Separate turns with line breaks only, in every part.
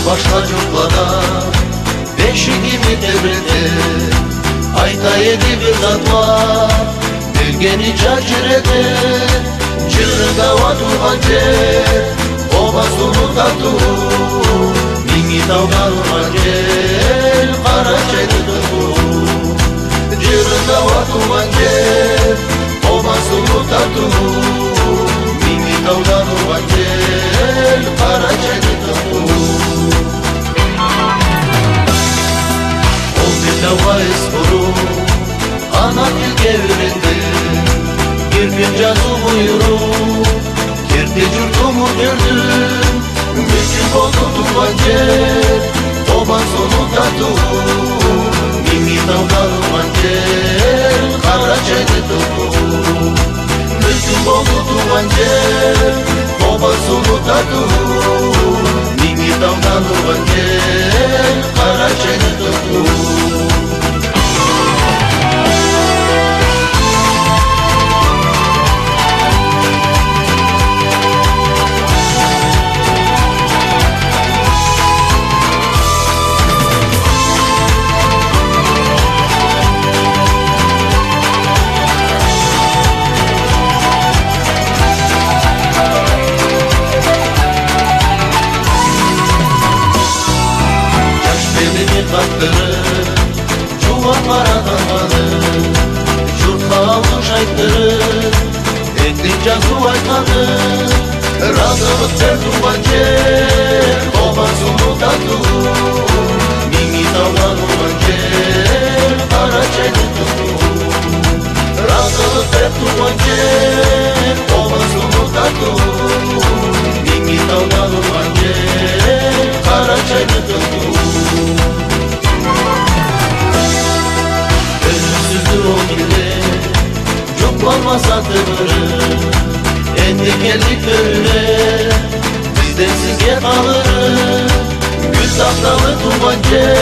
başka çocuklara beşi gibi devrede ayta yedi bir zat var Bilgeni çacirede Çırıda vatu hacı Oba sonu tatu Mingi tavgar hacı Kara çaydı tutu Çırıda vatu hacı Oba sonu tatu Mingi tavgar hacı Kara çaydı tutu Dava eskoru ana dil gevrinde Bir gün cazı buyuru Girdi cürtumu gördüm Mümkün oldu tuvancı Oban sonu tatu Mimi tavgalı mancı Kara çaydı tutu Mümkün oldu tuvancı Oban sonu tatu Mimi tavgalı mancı Kara çaydı tutu Çuvallara kalmadı Şurtla almış aytları Eklinca su aytmadı Razılık terdu bence Oba sonu tatu Mimi tavlan bence Kara çaydı tutu Razılık terdu bence Oba sonu tatu Mimi tavlan bence Kara çaydı tutu Olmasa tırı Endi geldik önüne Bizden sizge kalır Gül saptalı tuvancı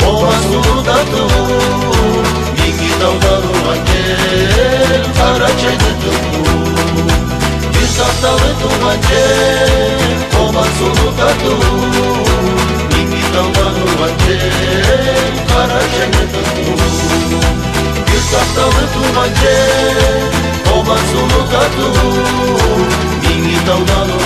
Oba sulu da tuğur Mingi davdalı vancı Kara çaydı tuğur Gül saptalı tuvancı Oba sulu da tuğur Mingi davdalı vancı Kara çaydı tuğur Saptalı tuvancı Oba sonu tatu Mingi tavdalı